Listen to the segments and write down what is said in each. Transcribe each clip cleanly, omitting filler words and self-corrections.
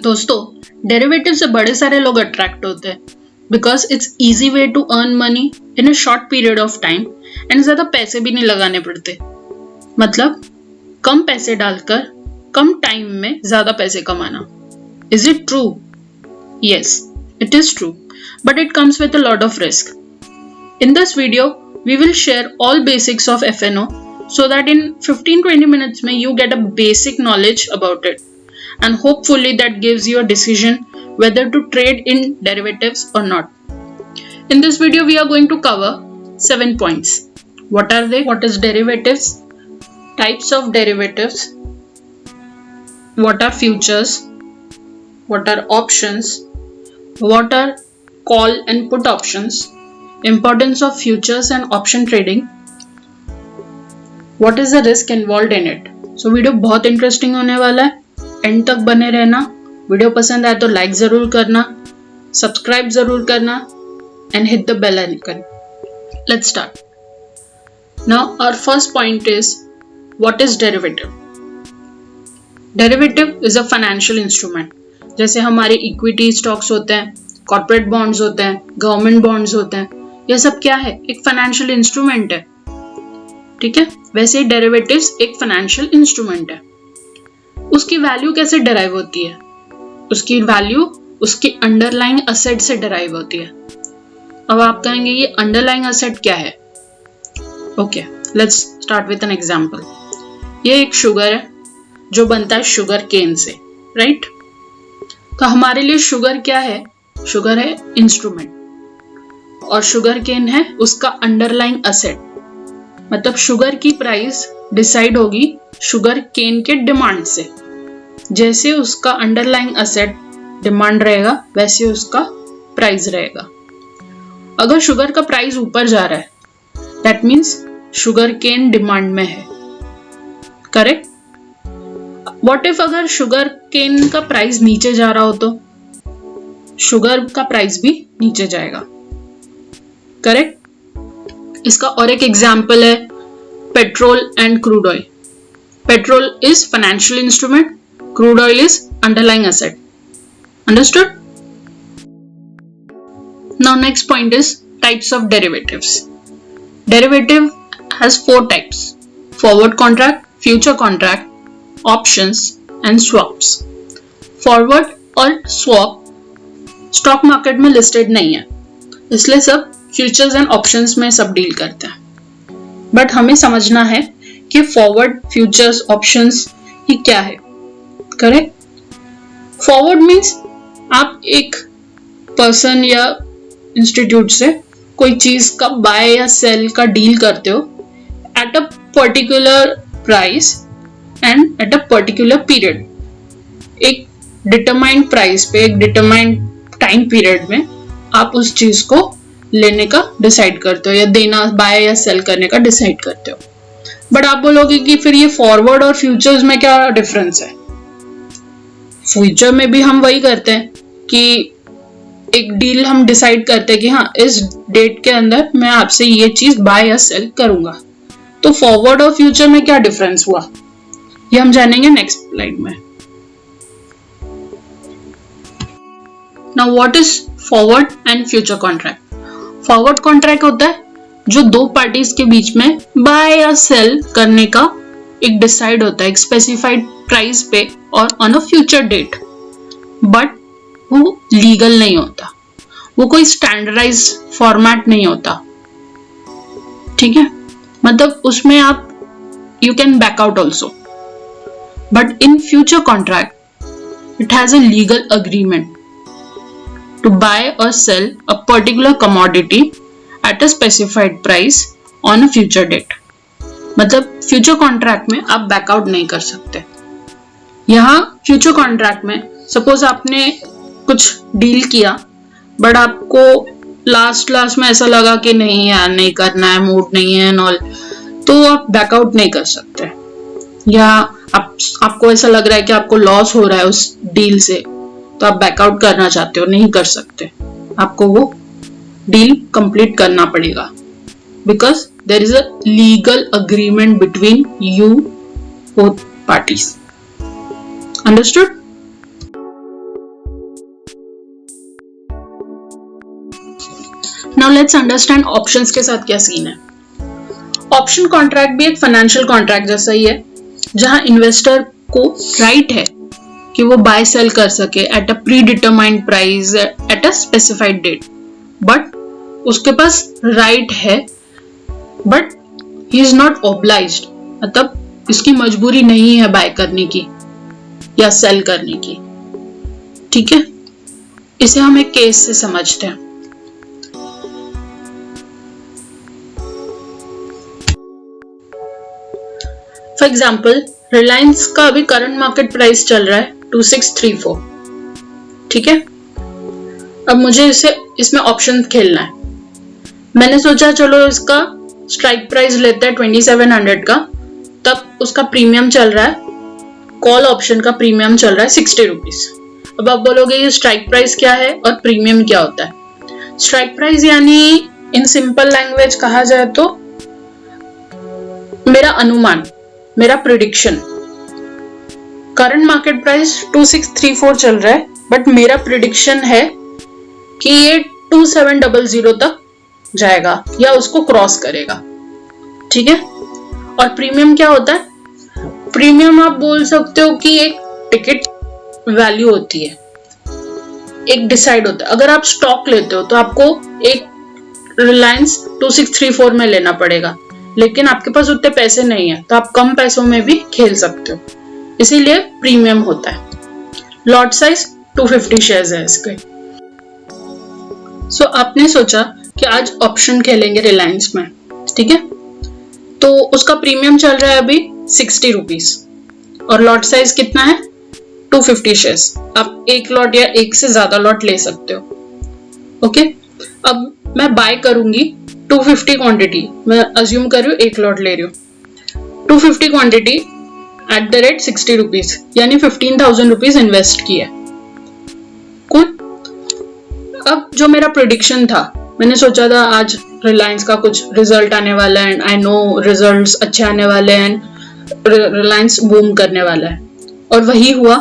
दोस्तों, डेरिवेटिव से बड़े सारे लोग अट्रैक्ट होते हैं because it's easy way to earn money in a short period of time and ज्यादा पैसे भी नहीं लगाने पड़ते। मतलब कम पैसे डालकर कम टाइम में ज्यादा पैसे कमाना। Is it true? Yes, it is true, but it comes with a lot of risk. In this video, we will share all basics of FNO so that in 15-20 minutes mein you get a basic knowledge about it, and hopefully that gives you a decision whether to trade in derivatives or not. In this video, we are going to cover 7 points. What are they? What is derivatives? Types of derivatives. What are futures? What are options? What are call and put options, importance of futures and option trading, what is the risk involved in it. So video बहुत interesting होने वाला है, and तक बने रहना। Video पसंद आए तो लाइक जरूर करना, सब्सक्राइब जरूर करना and hit the bell icon. Let's start. Now our first point is what is derivative. Derivative is a financial instrument. जैसे हमारे इक्विटी स्टॉक्स होते हैं, कॉर्पोरेट बॉन्ड्स होते हैं, गवर्नमेंट बॉन्ड्स होते हैं, ये सब क्या है? एक फाइनेंशियल इंस्ट्रूमेंट है। ठीक है, वैसे ही डेरिवेटिव्स एक फाइनेंशियल इंस्ट्रूमेंट है। उसकी वैल्यू कैसे डिराइव होती है? उसकी वैल्यू उसकी अंडरलाइंग असेट से डिराइव होती है। अब आप कहेंगे ये अंडरलाइंग असेट क्या है? Okay, let's start with an example. ये एक शुगर है जो बनता है शुगर केन से, राइट? तो हमारे लिए शुगर क्या है? शुगर है इंस्ट्रूमेंट और शुगर केन है उसका अंडरलाइंग असेट। मतलब शुगर की प्राइस डिसाइड होगी शुगर केन के डिमांड से। जैसे उसका अंडरलाइंग असेट डिमांड रहेगा वैसे उसका प्राइस रहेगा। अगर शुगर का प्राइस ऊपर जा रहा है that means sugar cane demand में है, करेक्ट? व्हाट इफ अगर शुगर केन का प्राइस नीचे जा रहा हो तो शुगर का प्राइस भी नीचे जाएगा, करेक्ट? इसका और एक एग्जांपल है petrol and crude oil. Petrol is financial instrument, crude oil is underlying asset. Understood? Now next point is types of derivatives. Derivative has 4 types: forward contract, future contract, options and swaps. Forward और swap stock market में listed नहीं है, इसलिए सब futures and options में सब deal करते हैं। बट हमें समझना है कि फॉरवर्ड, फ्यूचर्स, ऑप्शंस ये क्या है, करेक्ट? फॉरवर्ड मीन्स आप एक पर्सन या इंस्टीट्यूट से कोई चीज का बाय या सेल का डील करते हो at a particular price and at a particular period. एक डिटरमाइंड प्राइस पे, एक डिटरमाइंड टाइम पीरियड में आप उस चीज को लेने का डिसाइड करते हो या देना, बाय या सेल करने का डिसाइड करते हो। बट आप बोलोगे कि फिर ये फॉरवर्ड और फ्यूचर्स में क्या डिफरेंस है? फ्यूचर में भी हम वही करते हैं कि एक डील हम डिसाइड करते हैं कि हाँ इस डेट के अंदर मैं आपसे ये चीज बाय या सेल करूंगा। तो फॉरवर्ड और फ्यूचर में क्या डिफरेंस हुआ ये हम जानेंगे नेक्स्ट स्लाइड में। Now what is forward and future contract? Forward contract होता है जो दो पार्टीज के बीच में बाय या सेल करने का एक डिसाइड होता है एक स्पेसिफाइड प्राइस पे और on a future date. But वो लीगल नहीं होता, वो कोई स्टैंडर्डाइज फॉर्मेट नहीं होता। ठीक है, मतलब उसमें आप you can back out also. But in future contract it has a legal agreement to buy or sell a particular commodity at a specified price on a future date. मतलब future contract में आप backout नहीं कर सकते। यहाँ future contract में suppose आपने कुछ डील किया बट आपको लास्ट में ऐसा लगा कि नहीं यार नहीं करना है, मूड नहीं है एंड ऑल, तो आप बैकआउट नहीं कर सकते। या आपको ऐसा लग रहा है कि आपको लॉस हो रहा है उस डील से तो आप बैकआउट करना चाहते हो, नहीं कर सकते। आपको वो डील कंप्लीट करना पड़ेगा because there is a legal agreement between you both parties. Understood? Now let's understand options के साथ क्या सीन है। ऑप्शन कॉन्ट्रैक्ट भी एक फाइनेंशियल कॉन्ट्रैक्ट जैसा ही है, जहां इन्वेस्टर को राइट है कि वो बाय सेल कर सके at a predetermined price at a specified date, but उसके पास राइट है, but he is not obliged, मतलब इसकी मजबूरी नहीं है बाय करने की या सेल करने की। ठीक है, इसे हम एक केस से समझते हैं। फॉर एग्जाम्पल, रिलायंस का अभी करंट मार्केट प्राइस चल रहा है 2634। ठीक है, अब मुझे इसमें ऑप्शन खेलना है। मैंने सोचा चलो इसका स्ट्राइक प्राइस लेते हैं 2700 का, तब उसका प्रीमियम चल रहा है, कॉल ऑप्शन का प्रीमियम चल रहा है 60 रुपीज। अब आप बोलोगे ये स्ट्राइक प्राइस क्या है और प्रीमियम क्या होता है? स्ट्राइक प्राइस यानी इन सिंपल लैंग्वेज कहा जाए तो मेरा अनुमान, मेरा प्रिडिक्शन। करंट मार्केट प्राइस 2634 चल रहा है, बट मेरा प्रिडिक्शन है कि ये 2700 तक जाएगा या उसको क्रॉस करेगा। ठीक है, और प्रीमियम क्या होता है? प्रीमियम आप बोल सकते हो कि एक टिकट वैल्यू होती है, एक डिसाइड होता है। अगर आप स्टॉक लेते हो तो आपको एक रिलायंस 2634 में लेना पड़ेगा, लेकिन आपके पास उतने पैसे नहीं है तो आप कम पैसों में भी खेल सकते हो, इसीलिए प्रीमियम होता है। लॉट साइज 250 शेयर्स है इसके। सो आपने सोचा कि आज ऑप्शन खेलेंगे रिलायंस में, ठीक है, तो उसका प्रीमियम चल रहा है अभी 60 रुपीज और लॉट साइज कितना है? 250 शेयर्स। आप एक लॉट या एक से ज्यादा लॉट ले सकते हो। ओके, अब मैं बाय करूंगी 250 क्वांटिटी, मैं अज्यूम कर रही हूँ एक लॉट ले रही हूँ, 250 quantity at the rate 60 rupees, यानी 15,000 रुपीज इन्वेस्ट किया। कुल, अब जो मेरा प्रेडिक्शन था, मैंने सोचा था आज रिलायंस का कुछ रिजल्ट आने वाला है, आई नो रिजल्ट्स अच्छे आने वाले हैं, रिलायंस बूम करने वाला है, और वही हुआ।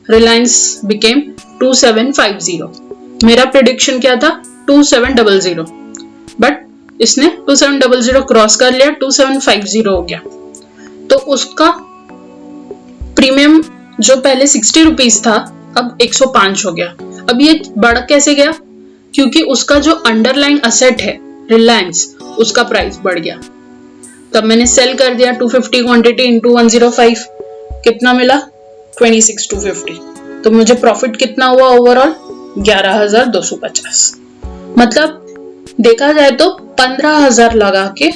रिलायंस बिकेम 2750। मेरा प्रेडिक्शन क्या था? 2700, बट इसने 2700 क्रॉस कर लिया, 2750 हो गया। तो उसका प्रीमियम जो पहले 60 रुपीज था अब 105 हो गया। अब ये बढ़ कैसे गया? क्योंकि उसका जो अंडरलाइन असेट है रिलायंस, उसका प्राइस बढ़ गया। तब मैंने सेल कर दिया 250 क्वांटिटी इंटू 105, कितना मिला? 26,250। तो मुझे प्रॉफिट कितना हुआ ओवरऑल? 11,250। मतलब देखा जाए तो 15,000 लगा के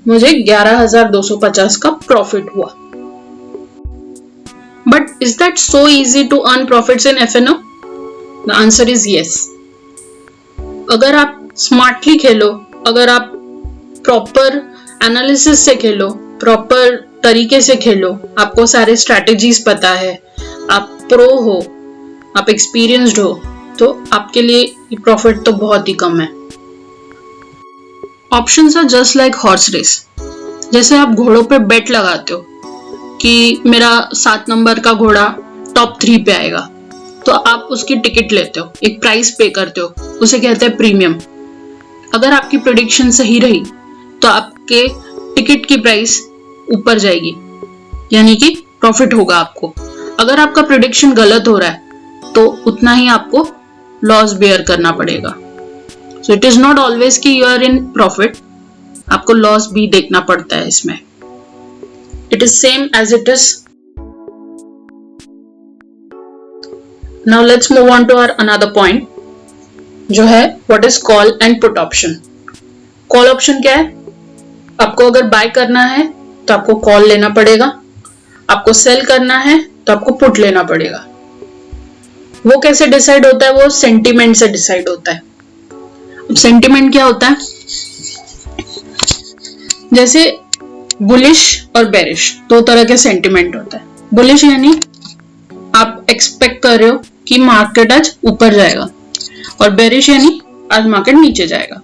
मुझे 11,250 का प्रॉफिट हुआ। But is that so easy to earn profits in FNO? The answer is yes. अगर आप स्मार्टली खेलो, अगर आप प्रॉपर एनालिसिस से खेलो, प्रॉपर तरीके से खेलो, आपको सारे स्ट्रैटेजीज पता है, आप प्रो हो, आप एक्सपीरियंस्ड हो, तो आपके लिए प्रॉफिट तो बहुत ही कम है। Options are just like horse race. जैसे आप घोड़ों पे बेट लगाते हो कि मेरा 7 नंबर का घोड़ा टॉप 3 पे आएगा, तो आप उसकी टिकट लेते हो, एक प्राइस पे करते हो, उसे कहते हैं प्रीमियम। अगर आपकी प्रेडिक्शन सही रही तो आपके टिकट की प्राइस ऊपर जाएगी, यानी कि प्रॉफिट होगा आपको। अगर आपका प्रेडिक्शन गलत हो रहा है तो उतना ही आपको लॉस बेयर करना पड़ेगा। So it is not always कि यू आर इन प्रॉफिट, आपको लॉस भी देखना पड़ता है इसमें। It is same as it is. Now let's move on to our another point, जो है what is call and put option. Call option क्या है? आपको अगर बाय करना है तो आपको कॉल लेना पड़ेगा, आपको सेल करना है तो आपको पुट लेना पड़ेगा। वो कैसे डिसाइड होता है? वो सेंटीमेंट से डिसाइड होता है। सेंटीमेंट क्या होता है? जैसे बुलिश और बेरिश, दो तरह के सेंटीमेंट होता है। बुलिश यानी आप एक्सपेक्ट कर रहे हो कि मार्केट आज ऊपर जाएगा, और बेरिश यानी आज मार्केट नीचे जाएगा।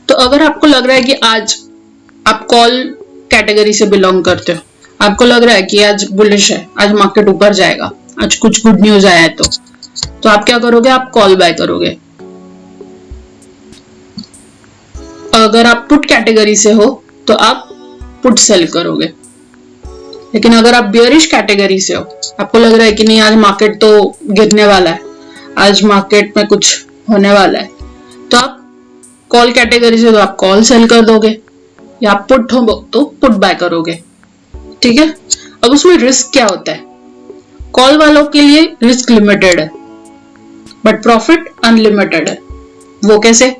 तो अगर आपको लग रहा है कि आज आप कॉल कैटेगरी से बिलोंग करते हो, आपको लग रहा है कि आज बुलिश है, आज मार्केट ऊपर जाएगा, आज कुछ गुड न्यूज आया है, तो आप क्या करोगे? आप कॉल बाय करोगे। अगर आप पुट कैटेगरी से हो तो आप पुट सेल करोगे, लेकिन अगर आप बियरिश कैटेगरी से हो, आपको लग रहा है कि नहीं आज मार्केट तो गिरने वाला है, आज मार्केट में कुछ होने वाला है, तो आप कॉल कैटेगरी से तो आप कॉल सेल कर दोगे, या आप पुट हो तो पुट बाय करोगे। ठीक है। अब उसमें रिस्क क्या होता है? कॉल वालों के लिए रिस्क लिमिटेड है बट प्रॉफिट अनलिमिटेड है। वो कैसे?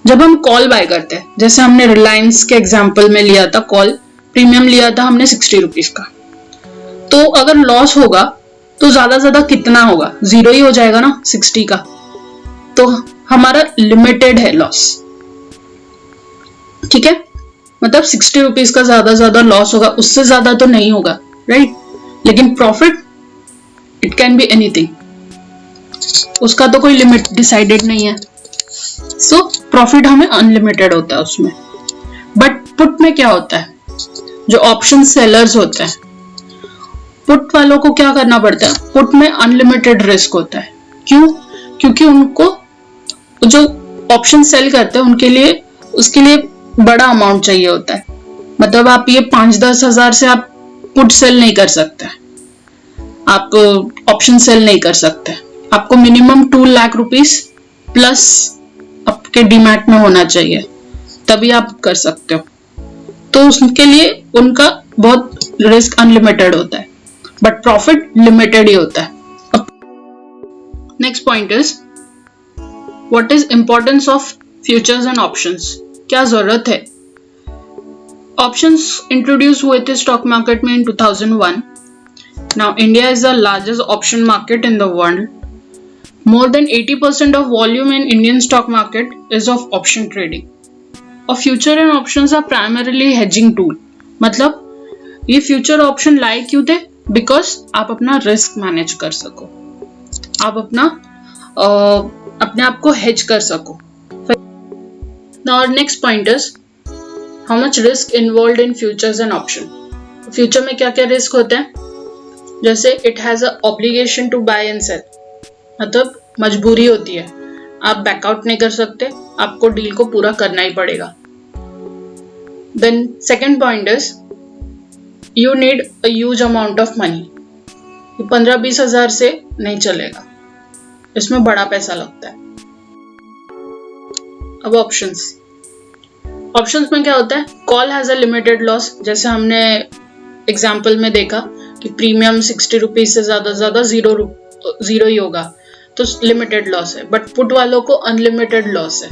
जब हम कॉल बाय करते हैं, जैसे हमने रिलायंस के एग्जांपल में लिया था, कॉल प्रीमियम लिया था हमने 60 रुपीज का, तो अगर लॉस होगा तो ज्यादा कितना होगा? 0 ही हो जाएगा ना 60 का, तो हमारा लिमिटेड है लॉस। ठीक है, मतलब 60 रुपीज का ज्यादा लॉस होगा, उससे ज्यादा तो नहीं होगा, राइट? लेकिन profit it can be anything, उसका तो कोई लिमिट डिसाइडेड नहीं है। सो प्रॉफिट हमें अनलिमिटेड होता है उसमें। बट पुट में क्या होता है? जो ऑप्शन सेलर्स होते हैं, पुट वालों को क्या करना पड़ता है? पुट में अनलिमिटेड रिस्क होता है। क्यों? क्योंकि उनको जो ऑप्शन सेल करते हैं उनके लिए उसके लिए बड़ा अमाउंट चाहिए होता है। मतलब आप ये 5-10 हजार से आप पुट सेल नहीं कर सकते, आप ऑप्शन सेल नहीं कर सकते। आपको मिनिमम 2 लाख रुपीस प्लस आपके डीमैट में होना चाहिए, तभी आप कर सकते हो। तो उसके लिए उनका बहुत रिस्क अनलिमिटेड होता है, बट प्रॉफिट लिमिटेड ही होता है। Next point is what is importance of futures and options. क्या जरूरत है? ऑप्शंस इंट्रोड्यूस हुए थे स्टॉक मार्केट में इन 2001। Now India is the largest option market in the world. More than 80% of volume in Indian stock market is of option trading. और future and options are primarily hedging tool. मतलब ये future option लाए क्यों थे? Because आप अपना risk manage कर सको, आप अपने आप को hedge कर सको। Now our next point is how much risk involved in futures and option. Future में क्या क्या risk होते हैं? जैसे it has a obligation to buy and sell. मतलब मजबूरी होती है, आप बैकआउट नहीं कर सकते, आपको डील को पूरा करना ही पड़ेगा। Then second point is you need a huge amount of money. 15-20 हजार से नहीं चलेगा, इसमें बड़ा पैसा लगता है। अब ऑप्शंस में क्या होता है? Call has a limited loss, जैसे हमने एग्जाम्पल में देखा कि प्रीमियम 60 रुपीज से ज्यादा 0 ही होगा, तो लिमिटेड लॉस है। बट पुट वालों को अनलिमिटेड लॉस है,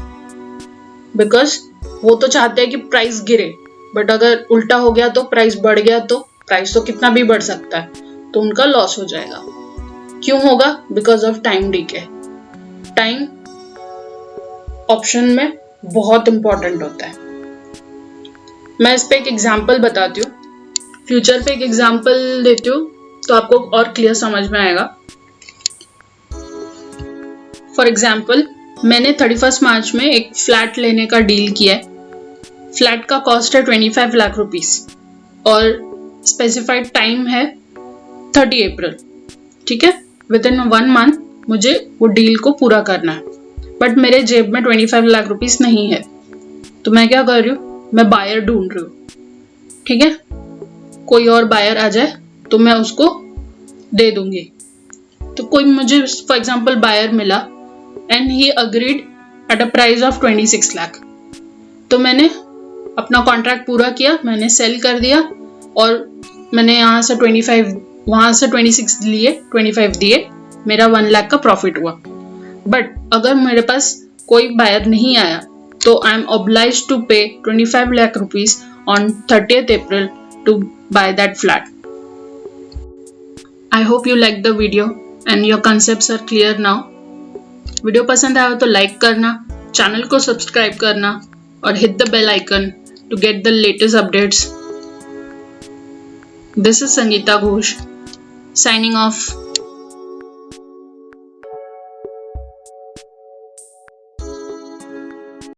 बिकॉज वो तो चाहते हैं कि प्राइस गिरे, बट अगर उल्टा हो गया तो प्राइस बढ़ गया, तो प्राइस तो कितना भी बढ़ सकता है, तो उनका लॉस हो जाएगा। क्यों होगा? Because of time DK. Time option में बहुत इंपॉर्टेंट होता है। मैं इस पे एक एग्जाम्पल बताती हूँ, फ्यूचर पे एक एग्जाम्पल देती हूँ तो आपको और क्लियर समझ में आएगा। फॉर एग्जाम्पल मैंने 31 मार्च में एक फ्लैट लेने का डील किया है। फ्लैट का कॉस्ट है 25 लाख रुपीस और स्पेसिफाइड टाइम है 30 अप्रैल। ठीक है, विद इन 1 मंथ मुझे वो डील को पूरा करना है, बट मेरे जेब में 25 लाख रुपीस नहीं है। तो मैं क्या कर रही हूँ? मैं बायर ढूंढ रही हूँ। ठीक है, कोई और बायर आ जाए तो मैं उसको दे दूंगी। तो कोई मुझे फॉर एग्जाम्पल बायर मिला and he agreed at a price of 26 lakh. तो मैंने अपना कॉन्ट्रैक्ट पूरा किया, मैंने सेल कर दिया और मैंने यहाँ से 25 वहां से 26 लिए, 25 दिए, मेरा 1 लाख का प्रॉफिट हुआ। बट अगर मेरे पास कोई बायर नहीं आया तो I am obliged to pay 25 lakh rupees on 30th April to buy that flat. I hope you like the video and your concepts are clear now. Video पसंद आया तो लाइक करना, चैनल को सब्सक्राइब करना और hit the bell icon to get the latest updates. This is Sangeeta Ghosh signing off.